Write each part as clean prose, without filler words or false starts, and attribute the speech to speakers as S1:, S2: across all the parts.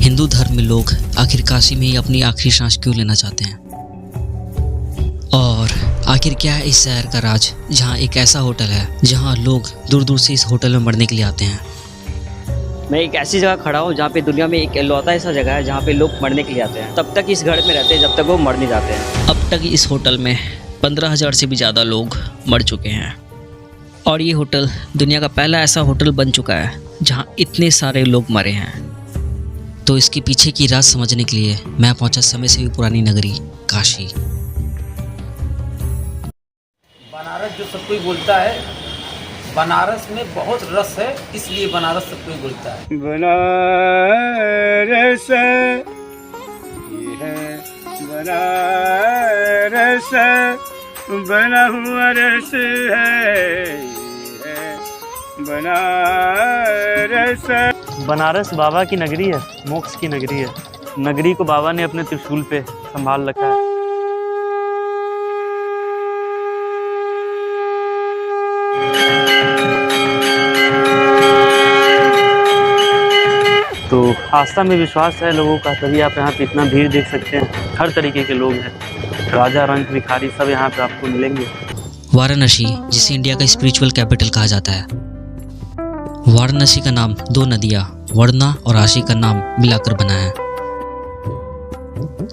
S1: हिंदू धर्म में लोग आखिर काशी में ही अपनी आखिरी सांस क्यों लेना चाहते हैं, और आखिर क्या है इस शहर का राज जहां एक ऐसा होटल है जहां लोग दूर दूर से इस होटल में मरने के लिए आते हैं।
S2: मैं एक ऐसी जगह खड़ा हूँ जहाँ पे दुनिया में एक इकलौता ऐसा जगह है जहाँ पे लोग मरने के लिए आते हैं। तब तक इस घर में रहते हैं जब तक वो मर नहीं जाते हैं।
S1: अब तक इस होटल में 15,000 से भी ज़्यादा लोग मर चुके हैं, और ये होटल दुनिया का पहला ऐसा होटल बन चुका है जहाँ इतने सारे लोग मरे हैं। तो इसके पीछे की राज समझने के लिए मैं पहुँचा समय से भी पुरानी नगरी काशी।
S3: बनारस जो सब कोई बोलता है, बनारस में बहुत रस है, इसलिए बनारस सब कोई बोलता है।
S4: बनारस ये है बनारस, बना हुआ रस है ये है बनारस। बनारस बाबा की नगरी है, मोक्ष की नगरी है। नगरी को बाबा ने अपने त्रिशूल पे संभाल रखा है। तो आस्था में विश्वास है लोगों का, तभी आप यहाँ पे इतना भीड़ देख सकते हैं। हर तरीके के लोग हैं, राजा रंग भिखारी सब यहाँ पे आपको मिलेंगे।
S1: वाराणसी, जिसे इंडिया का स्पिरिचुअल कैपिटल कहा जाता है, वाराणसी का नाम दो नदियाँ वर्णा और आशी का नाम मिलाकर बना है।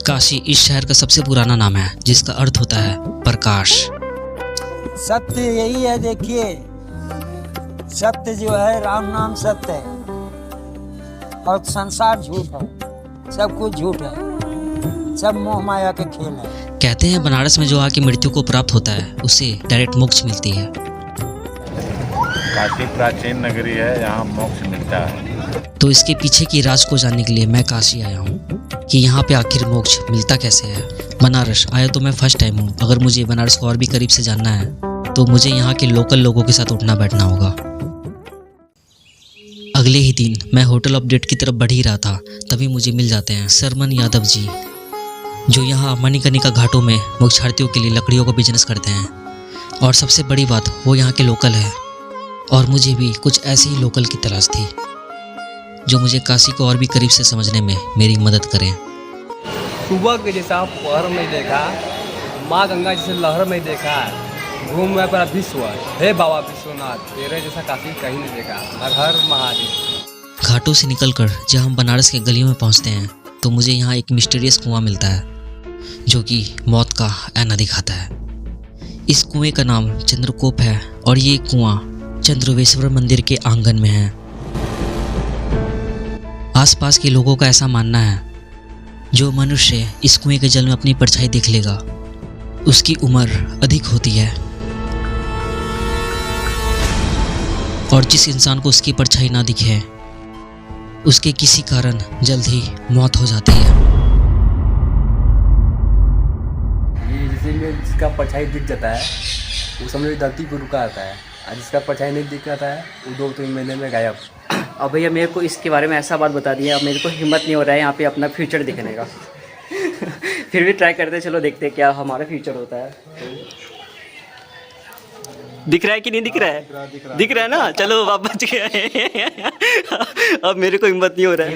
S1: काशी इस शहर का सबसे पुराना नाम है जिसका अर्थ होता है प्रकाश।
S5: सत्य यही है, देखिए सत्य जो है राम नाम सत्य है और संसार झूठ है, सब कुछ झूठ है, सब मोह माया के खेल है।
S1: कहते हैं बनारस में जो आके मृत्यु को प्राप्त होता है उसे डायरेक्ट मोक्ष मिलती है।
S6: काशी प्राचीन नगरी है, यहाँ मोक्ष मिलता है।
S1: तो इसके पीछे की राज को जानने के लिए मैं काशी आया हूँ कि यहाँ पे आखिर मोक्ष मिलता कैसे है। बनारस आया तो मैं फर्स्ट टाइम हूँ। अगर मुझे बनारस को और भी करीब से जानना है तो मुझे यहाँ के लोकल लोगों के साथ उठना बैठना होगा। अगले ही दिन मैं होटल अपडेट की तरफ बढ़ ही रहा था, तभी मुझे मिल जाते हैं सरमन यादव जी, जो यहाँ मणिकर्णिका घाटों में मोक्षार्थियों के लिए लकड़ियों का बिजनेस करते हैं। और सबसे बड़ी बात, वो यहाँ के लोकल है, और मुझे भी कुछ ऐसे ही लोकल की तलाश थी जो मुझे काशी को और भी करीब से समझने में मेरी मदद करें।
S7: सुबह के जैसा पहर में देखा, माँ गंगा जैसे लहर में देखा, घूम मैं पूरा विश्व, हे बाबा विश्वनाथ, तेरे जैसा काशी कहीं नहीं देखा, हर हर महादेव।
S1: घाटों से निकलकर जब हम बनारस के गलियों में पहुंचते हैं तो मुझे यहाँ एक मिस्टीरियस कुआं मिलता है जो कि मौत का ऐना दिखाता है। इस कुएं का नाम चंद्रकोप है और ये कुआं चंद्रवेश्वर मंदिर के आंगन में है। आसपास के लोगों का ऐसा मानना है, जो मनुष्य इस कुएं के जल में अपनी परछाई देख लेगा उसकी उम्र अधिक होती है, और जिस इंसान को उसकी परछाई ना दिखे उसके किसी कारण जल्द ही मौत हो जाती है।
S7: ये जैसे जिसका परछाई दिख जाता है वो समझो धरती पर रुका आता है, और जिसका परछाई नहीं दिख जाता है वो 2-3 महीने में गायब।
S2: अब भैया मेरे को इसके बारे में ऐसा बात बता दिया, अब मेरे को हिम्मत नहीं हो रहा है यहाँ पे अपना फ्यूचर दिखने का। फिर भी ट्राई करते, चलो देखते हैं क्या हमारा फ्यूचर होता है। दिख रहा है कि नहीं दिख रहा है? दिख रहा है ना, चलो वापस गए। अब मेरे को हिम्मत नहीं हो रहा है।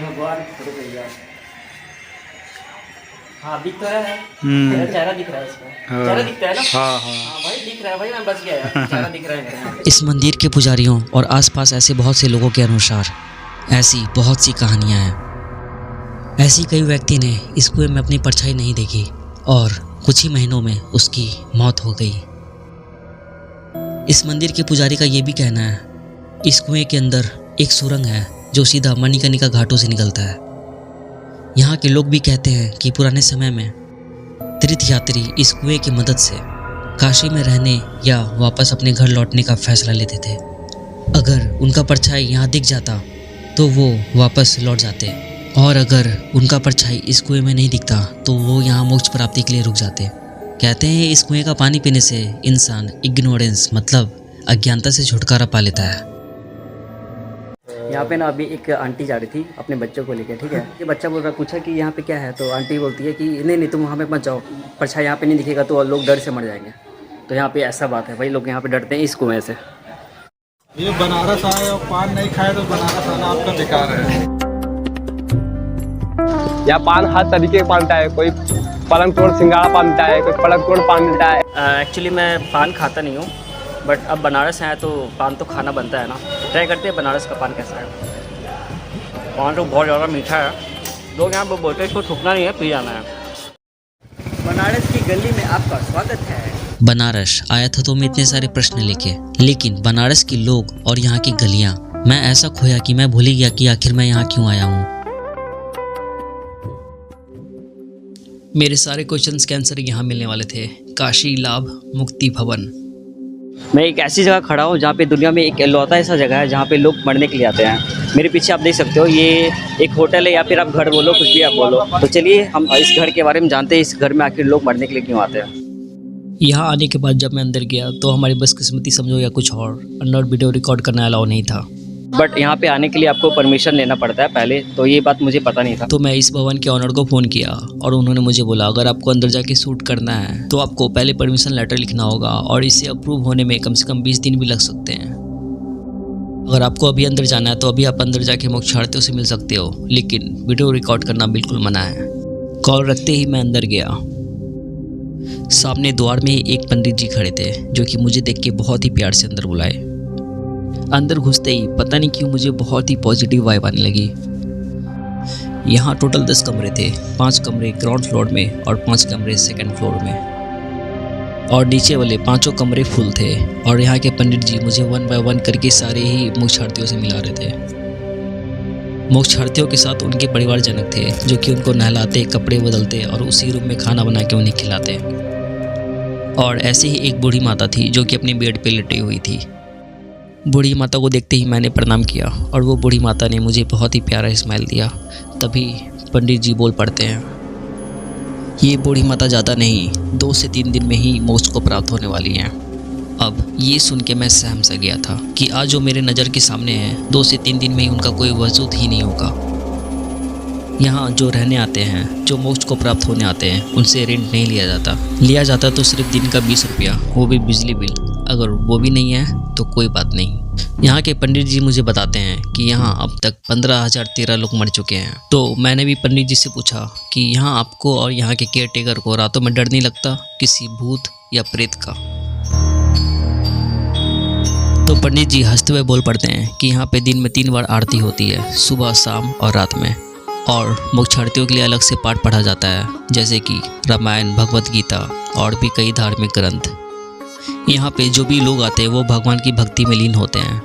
S2: हाँ दिख तो रहा है, मेरा चेहरा दिख रहा है इसमें, चेहरा दिखता है ना? हाँ भाई दिख रहा है भाई, मैं बच गया यार, चेहरा दिख रहा है मेरा।
S1: इस मंदिर के पुजारियों और आसपास ऐसे बहुत से लोगों के अनुसार ऐसी बहुत सी कहानियाँ हैं। ऐसी कई व्यक्ति ने इस कुएं में अपनी परछाई नहीं देखी और कुछ ही महीनों में उसकी मौत हो गई। इस मंदिर के पुजारी का ये भी कहना है, इस कुएं के अंदर एक सुरंग है जो सीधा मणिकर्णिका घाटों से निकलता है। यहाँ के लोग भी कहते हैं कि पुराने समय में तीर्थयात्री इस कुएं की मदद से काशी में रहने या वापस अपने घर लौटने का फैसला लेते थे। अगर उनका परछाई यहाँ दिख जाता तो वो वापस लौट जाते, और अगर उनका परछाई इस कुएं में नहीं दिखता तो वो यहाँ मोक्ष प्राप्ति के लिए रुक जाते। कहते हैं इस कुएं का पानी पीने से इंसान इग्नोरेंस मतलब अज्ञानता से छुटकारा पा लेता है।
S2: यहाँ पे ना अभी एक आंटी जा रही थी अपने बच्चों को लेकर, ठीक है। ये बच्चा बोल रहा, पूछा कि यहाँ पे क्या है, तो आंटी बोलती है कि नहीं नहीं तुम वहाँ पे मत जाओ, परछाई यहाँ पे नहीं दिखेगा तो लोग डर से मर जाएंगे। तो यहाँ पे ऐसा बात है भाई, लोग यहाँ पे डरते हैं इस कुएं से।
S8: ये बनारस आए और पान नहीं खाए तो बनारस आना आपका बेकार है।
S7: यहाँ पान हर तरीके का पान मिलता है, कोई पलंग तोड़ सिंगाड़ा पान मिलता है, कोई पलंग तोड़ पान मिलता है।
S2: एक्चुअली मैं पान खाता नहीं हूँ, बट अब बनारस आया तो पान तो खाना बनता है ना। ट्राई करते हैं बनारस का पान कैसा है। पान तो बहुत ज़्यादा मीठा है, लोग यहाँ पर बोलते हैं इसको थूकना नहीं है, पी जाना है। बनारस की गली में आपका स्वागत है।
S1: बनारस आया था तो मैं इतने सारे प्रश्न लेके, लेकिन बनारस के लोग और यहाँ की गलियाँ, मैं ऐसा खोया कि मैं भूल ही गया कि आखिर मैं यहाँ क्यों आया हूँ। मेरे सारे क्वेश्चंस के आंसर यहाँ मिलने वाले थे। काशी लाभ मुक्ति भवन।
S2: मैं एक ऐसी जगह खड़ा हूँ जहाँ पे दुनिया में एक लौता ऐसा जगह है जहाँ पे लोग मरने के लिए आते हैं। मेरे पीछे आप देख सकते हो, ये एक होटल है या फिर आप घर बोलो, कुछ भी आप बोलो। तो चलिए हम इस घर के बारे में जानते हैं, इस घर में आखिर लोग मरने के लिए क्यों आते हैं।
S1: यहाँ आने के बाद जब मैं अंदर गया तो हमारी बदकिस्मती समझो या कुछ और, अंदर वीडियो रिकॉर्ड करना अलाउ नहीं था।
S2: बट यहाँ पे आने के लिए आपको परमिशन लेना पड़ता है पहले, तो ये बात मुझे पता नहीं था।
S1: तो मैं इस भवन के ऑनर को फ़ोन किया और उन्होंने मुझे बोला अगर आपको अंदर जाके शूट करना है तो आपको पहले परमिशन लेटर लिखना होगा और इसे अप्रूव होने में कम से कम 20 दिन भी लग सकते हैं। अगर आपको अभी अंदर जाना है तो अभी आप अंदर जाके मोक्षार्थियों से मिल सकते हो, लेकिन वीडियो रिकॉर्ड करना बिल्कुल मना है। कॉल रखते ही मैं अंदर गया। सामने द्वार में एक पंडित जी खड़े थे जो कि मुझे देख के बहुत ही प्यार से अंदर बुलाए। अंदर घुसते ही पता नहीं क्यों मुझे बहुत ही पॉजिटिव वाइब आने लगी। यहाँ टोटल 10 कमरे थे, 5 कमरे ग्राउंड फ्लोर में और 5 कमरे सेकंड फ्लोर में, और नीचे वाले 5 कमरे फुल थे। और यहाँ के पंडित जी मुझे 1 बाय 1 करके सारे ही मोक्षार्थियों से मिला रहे थे। मोक्षार्थियों के साथ उनके परिवारजनक थे जो कि उनको नहलाते, कपड़े बदलते और उसी रूम में खाना बना के उन्हें खिलाते। और ऐसे ही एक बूढ़ी माता थी जो कि अपनी बेड पे लेटी हुई थी। बूढ़ी माता को देखते ही मैंने प्रणाम किया और वो बूढ़ी माता ने मुझे बहुत ही प्यारा स्माइल दिया। तभी पंडित जी बोल पड़ते हैं, ये बूढ़ी माता ज़्यादा नहीं 2 से 3 दिन में ही मोक्ष को प्राप्त होने वाली हैं। अब ये सुन के मैं सहम सा गया था कि आज जो मेरे नज़र के सामने है 2 से 3 दिन में ही उनका कोई वजूद ही नहीं होगा। यहाँ जो रहने आते हैं, जो मोक्ष को प्राप्त होने आते हैं, उनसे रेंट नहीं लिया जाता तो सिर्फ दिन का 20 रुपया, वो भी बिजली बिल। अगर वो भी नहीं है तो कोई बात नहीं। यहाँ के पंडित जी मुझे बताते हैं कि यहाँ अब तक 15,013 लोग मर चुके हैं। तो मैंने भी पंडित जी से पूछा कि यहाँ आपको और यहाँ के केयर टेकर को रातों में डर नहीं लगता किसी भूत या प्रेत का? तो पंडित जी हंसते हुए बोल पड़ते हैं कि यहाँ पे दिन में 3 बार आरती होती है, सुबह, शाम और रात में। और मोक्षार्थियों के लिए अलग से पाठ पढ़ा जाता है, जैसे कि रामायण, भगवत गीता और भी कई धार्मिक ग्रंथ। यहाँ पे जो भी लोग आते हैं वो भगवान की भक्ति में लीन होते हैं,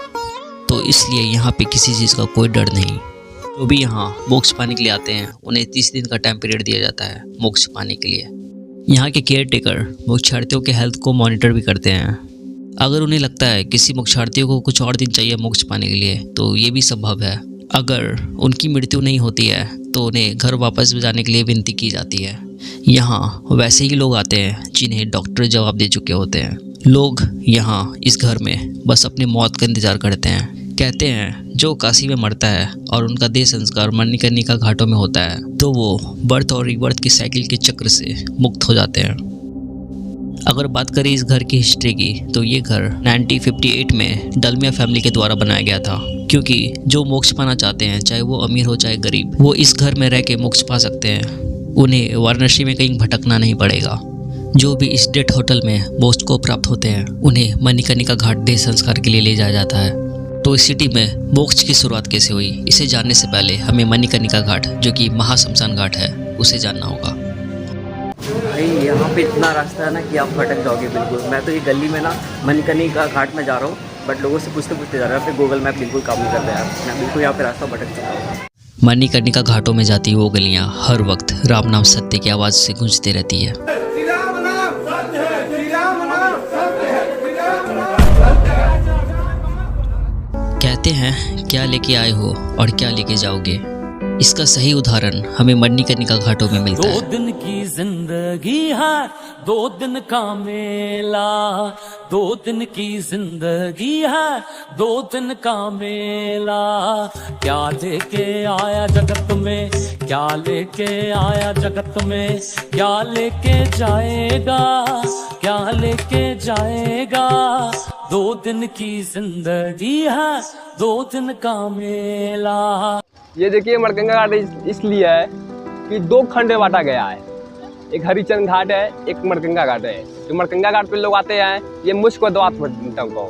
S1: तो इसलिए यहाँ पे किसी चीज़ का कोई डर नहीं। जो भी यहाँ मोक्ष पाने के लिए आते हैं उन्हें 30 दिन का टाइम पीरियड दिया जाता है मोक्ष पाने के लिए। यहाँ के केयर टेकर मोक्षार्थियों के हेल्थ को मॉनिटर भी करते हैं। अगर उन्हें लगता है किसी मोक्षार्थियों को कुछ और दिन चाहिए मोक्ष पाने के लिए तो ये भी संभव है। अगर उनकी मृत्यु नहीं होती है तो उन्हें घर वापस जाने के लिए विनती की जाती है। यहाँ वैसे ही लोग आते हैं जिन्हें डॉक्टर जवाब दे चुके होते हैं। लोग यहाँ इस घर में बस अपनी मौत का इंतज़ार करते हैं। कहते हैं जो काशी में मरता है और उनका देह संस्कार मणिकर्णिका घाटों में होता है तो वो बर्थ और रिबर्थ की साइकिल के चक्र से मुक्त हो जाते हैं। अगर बात करें इस घर की हिस्ट्री की तो ये घर 1958 में डलमिया फैमिली के द्वारा बनाया गया था, क्योंकि जो मोक्ष पाना चाहते हैं, चाहे वो अमीर हो चाहे गरीब, वो इस घर में रह के मोक्ष पा सकते हैं। उन्हें वाराणसी में कहीं भटकना नहीं पड़ेगा। जो भी इस डेट होटल में मोक्ष को प्राप्त होते हैं उन्हें मणिकर्णिका घाट देह संस्कार के लिए ले जाया जाता है। तो इस सिटी में मोक्ष की शुरुआत कैसे हुई, इसे जानने से पहले हमें मणिकर्णिका घाट, जो कि महाशमशान घाट है, उसे जानना होगा।
S2: भाई यहाँ पे इतना रास्ता है ना कि आप भटक जाओगे बिल्कुल। मैं तो ये गली में ना मणिकर्णिका घाट में जा रहा हूँ, बट लोगों से पूछते जा रहा है, फिर गूगल मैप बिल्कुल काम नहीं करता यार। मैं बिल्कुल यहाँ पे रास्ता भटक चुका हूँ।
S1: मणिकर्णिका घाटों में जाती वो गलियाँ हर वक्त राम नाम सत्य की आवाज़ से गूंजती रहती है। कहते हैं क्या लेके आए हो और क्या लेके जाओगे, इसका सही उदाहरण हमें मणिकर्णिका घाटों में मिलता है।
S8: 2 दिन की जिंदगी है, 2 दिन का मेला, 2 दिन की जिंदगी है, 2 दिन का मेला। क्या लेके आया जगत में, क्या लेके आया जगत में, क्या लेके जाएगा, क्या लेके जाएगा। 2 दिन की जिंदगी है, 2 दिन का मेला।
S7: ये देखिए मणिकर्णिका घाट इसलिए है कि 2 खंड में बांटा गया है। एक हरिचंद घाट है, एक मरकंगा घाट है। जो मरकंगा घाट पे लोग आते हैं, ये मुश्क को दवा मिलता है उनको।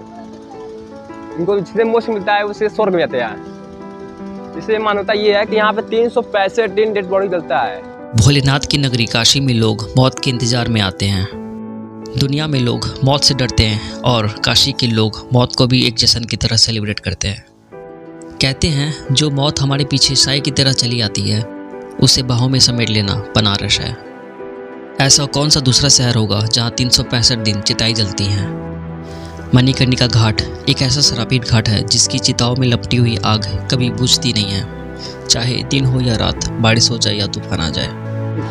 S7: इनको जिससे मुश्क मिलता है उससे स्वर्ग में जाते हैं। इससे मान्यता ये है कि यहाँ पे 365 दिन डेड बॉडी जलता है।
S1: भोलेनाथ की नगरी काशी में लोग मौत के इंतजार में आते हैं। दुनिया में लोग मौत से डरते हैं और काशी के लोग मौत को भी एक जश्न की तरह सेलिब्रेट करते हैं। कहते हैं जो मौत हमारे पीछे साए की तरह चली आती है उसे बाहों में समेट लेना बनारस है। ऐसा कौन सा दूसरा शहर होगा जहाँ 365 दिन चिताएं जलती हैं। मणिकर्णिका घाट एक ऐसा शराबीर घाट है जिसकी चिताओं में लपटी हुई आग कभी बुझती नहीं है, चाहे दिन हो या रात, बारिश हो जाए या तूफान आ जाए।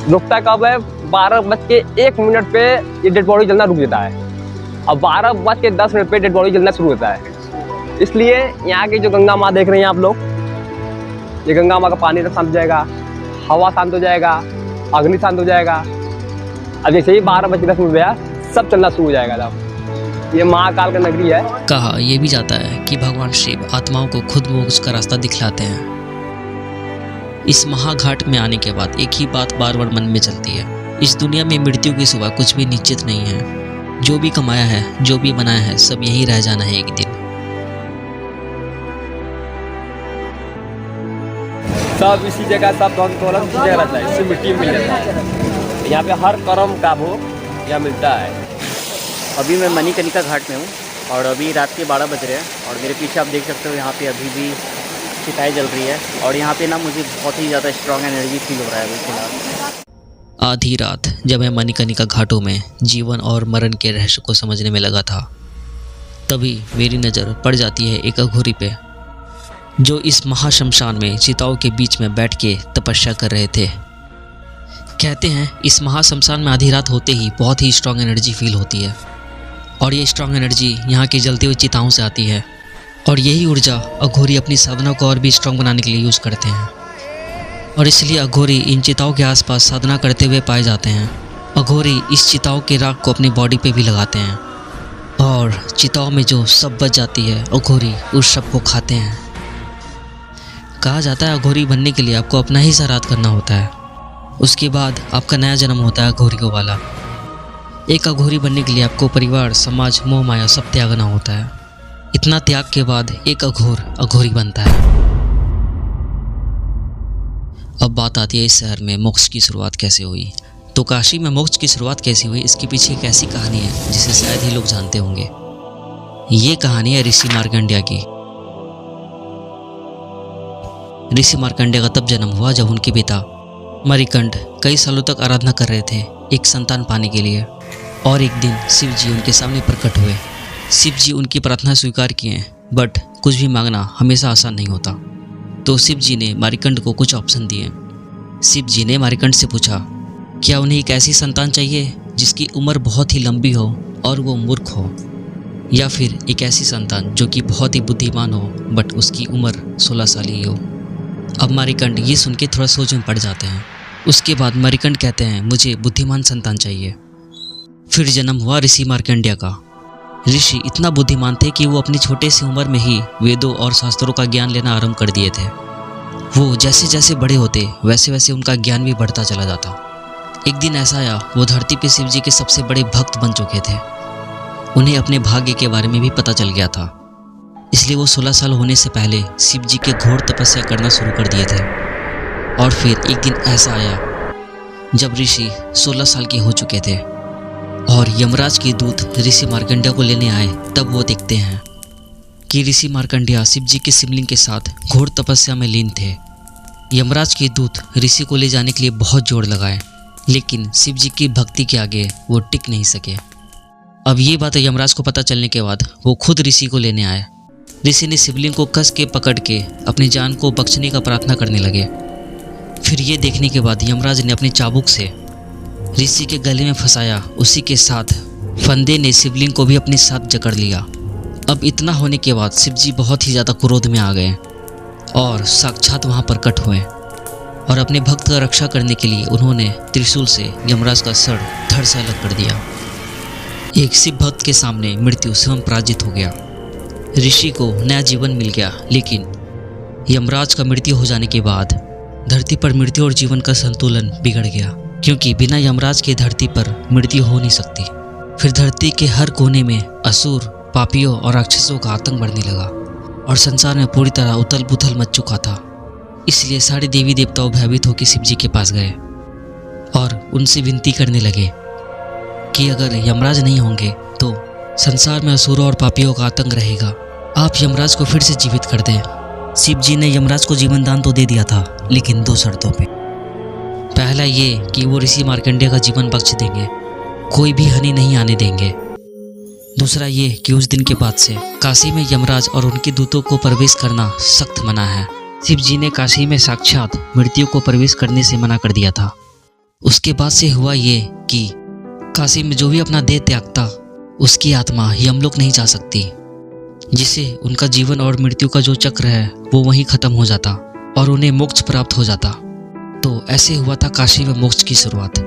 S7: रुकता कब है? 12:01 पे ये डेड बॉडी जलना रुक जाता है और 12:10 पे डेड बॉडी जलना शुरू होता है। इसलिए यहाँ की जो गंगा माँ देख रहे हैं आप लोग, ये गंगा माँ का पानी शांत हो जाएगा, हवा शांत हो जाएगा, अग्नि शांत हो जाएगा। अब जैसे ही 12:10 गया सब चलना शुरू हो जाएगा। तब ये महाकाल का नगरी है।
S1: कहा यह भी जाता है कि भगवान शिव आत्माओं को खुद मोक्ष का रास्ता दिखलाते हैं। इस महाघाट में आने के बाद एक ही बात बार बार मन में चलती है, इस दुनिया में मृत्यु के सिवा कुछ भी निश्चित नहीं है। जो भी कमाया है, जो भी बनाया है, सब यही रह जाना है एक दिन।
S7: सब इसी जगह, सब धन दौलत इसी जगह रहता है, इसी मिट्टी में मिल जाता है। यहाँ पे हर कर्म का भोग यहाँ मिलता है।
S2: अभी मैं मणिकर्णिका घाट में हूँ और अभी रात के 12 बज रहे हैं और मेरे पीछे आप देख सकते हो यहाँ पे अभी भी चिताएं जल रही है और यहाँ पे ना मुझे बहुत ही ज़्यादा स्ट्रॉन्ग एनर्जी फील हो रहा है अभी फिलहाल।
S1: आधी रात जब मैं मणिकर्णिका घाटों में जीवन और मरण के रहस्य को समझने में लगा था, तभी मेरी नज़र पड़ जाती है एक अघोरी पे, जो इस महाशमशान में चिताओं के बीच में बैठ के तपस्या कर रहे थे। कहते हैं इस महाशमशान में आधी रात होते ही बहुत ही स्ट्रॉन्ग एनर्जी फील होती है और ये स्ट्रॉन्ग एनर्जी यहाँ की जलती हुई चिताओं से आती है और यही ऊर्जा अघोरी अपनी साधना को और भी स्ट्रॉन्ग बनाने के लिए यूज़ करते हैं और इसलिए अघोरी इन चिताओं के आसपास साधना करते हुए पाए जाते हैं। अघोरी इस चिताओं के राख को अपनी बॉडी पे भी लगाते हैं और चिताओं में जो सब बच जाती है अघोरी उस सब को खाते हैं। कहा जाता है अघोरी बनने के लिए आपको अपना ही श्राद्ध करना होता है, उसके बाद आपका नया जन्म होता है अघोरियों वाला। एक अघोरी बनने के लिए आपको परिवार, समाज, मोह माया सब त्यागना होता है। इतना त्याग के बाद एक अघोर अघोरी बनता है। अब बात आती है इस शहर में मोक्ष की शुरुआत कैसे हुई। तो काशी में मोक्ष की शुरुआत कैसे हुई, इसके पीछे एक ऐसी कहानी है जिसे शायद ही लोग जानते होंगे। ये कहानी है ऋषि मार्कंडेय की। ऋषि मार्कंडेय का तब जन्म हुआ जब उनके पिता मणिकंठ कई सालों तक आराधना कर रहे थे एक संतान पाने के लिए और एक दिन शिव जी उनके सामने प्रकट हुए। शिव जी उनकी प्रार्थना स्वीकार किए, बट कुछ भी मांगना हमेशा आसान नहीं होता। तो शिव जी ने मणिकंठ को कुछ ऑप्शन दिए। शिव जी ने मणिकंठ से पूछा क्या उन्हें एक ऐसी संतान चाहिए जिसकी उम्र बहुत ही लंबी हो और वो मूर्ख हो, या फिर एक ऐसी संतान जो कि बहुत ही बुद्धिमान हो बट उसकी उम्र 16 साल ही हो। अब मणिकंठ ये सुन के थोड़ा सोच में पड़ जाते हैं। उसके बाद मणिकंठ कहते हैं मुझे बुद्धिमान संतान चाहिए। फिर जन्म हुआ ऋषि मार्कंडेय का। ऋषि इतना बुद्धिमान थे कि वो अपनी छोटे सी उम्र में ही वेदों और शास्त्रों का ज्ञान लेना आरंभ कर दिए थे। वो जैसे जैसे बड़े होते वैसे वैसे उनका ज्ञान भी बढ़ता चला जाता। एक दिन ऐसा आया वो धरती पे शिव जी के सबसे बड़े भक्त बन चुके थे। उन्हें अपने भाग्य के बारे में भी पता चल गया था, इसलिए वो 16 साल होने से पहले शिव जी के घोर तपस्या करना शुरू कर दिए थे। और फिर एक दिन ऐसा आया जब ऋषि 16 साल के हो चुके थे और यमराज के दूत ऋषि मार्कंडेय को लेने आए। तब वो देखते हैं कि ऋषि मार्कंडेय शिव जी के शिवलिंग के साथ घोर तपस्या में लीन थे। यमराज के दूत ऋषि को ले जाने के लिए बहुत जोर लगाए, लेकिन शिव जी की भक्ति के आगे वो टिक नहीं सके। अब ये बात यमराज को पता चलने के बाद वो खुद ऋषि को लेने आए। ऋषि ने शिवलिंग को कस के पकड़ के अपनी जान को बख्शने का प्रार्थना करने लगे। फिर ये देखने के बाद यमराज ने अपनी चाबुक से ऋषि के गले में फंसाया। उसी के साथ फंदे ने शिवलिंग को भी अपने साथ जकड़ लिया। अब इतना होने के बाद शिव जी बहुत ही ज़्यादा क्रोध में आ गए और साक्षात वहाँ प्रकट हुए और अपने भक्त का रक्षा करने के लिए उन्होंने त्रिशूल से यमराज का सर धड़ से अलग कर दिया। एक शिव भक्त के सामने मृत्यु स्वयं पराजित हो गया। ऋषि को नया जीवन मिल गया, लेकिन यमराज का मृत्यु हो जाने के बाद धरती पर मृत्यु और जीवन का संतुलन बिगड़ गया, क्योंकि बिना यमराज के धरती पर मृत्यु हो नहीं सकती। फिर धरती के हर कोने में असुर, पापियों और राक्षसों का आतंक बढ़ने लगा और संसार में पूरी तरह उथल पुथल मच चुका था। इसलिए सारे देवी देवताओं भयभीत होकर शिव जी के पास गए और उनसे विनती करने लगे कि अगर यमराज नहीं होंगे तो संसार में असुरों और पापियों का आतंक रहेगा। आप यमराज को फिर से जीवित कर दें। शिव जी ने यमराज को जीवन दान तो दे दिया था, लेकिन 2 शर्तों पे। पहला ये कि वो ऋषि मार्कंडेय का जीवन बख्श देंगे, कोई भी हानि नहीं आने देंगे। दूसरा ये कि उस दिन के बाद से काशी में यमराज और उनके दूतों को प्रवेश करना सख्त मना है। शिव जी ने काशी में साक्षात मृत्यु को प्रवेश करने से मना कर दिया था। उसके बाद से हुआ ये कि काशी में जो भी अपना देह त्यागता उसकी आत्मा यमलोक नहीं जा सकती, जिससे उनका जीवन और मृत्यु का जो चक्र है वो वहीं खत्म हो जाता और उन्हें मोक्ष प्राप्त हो जाता। तो ऐसे हुआ था काशी में मोक्ष की शुरुआत।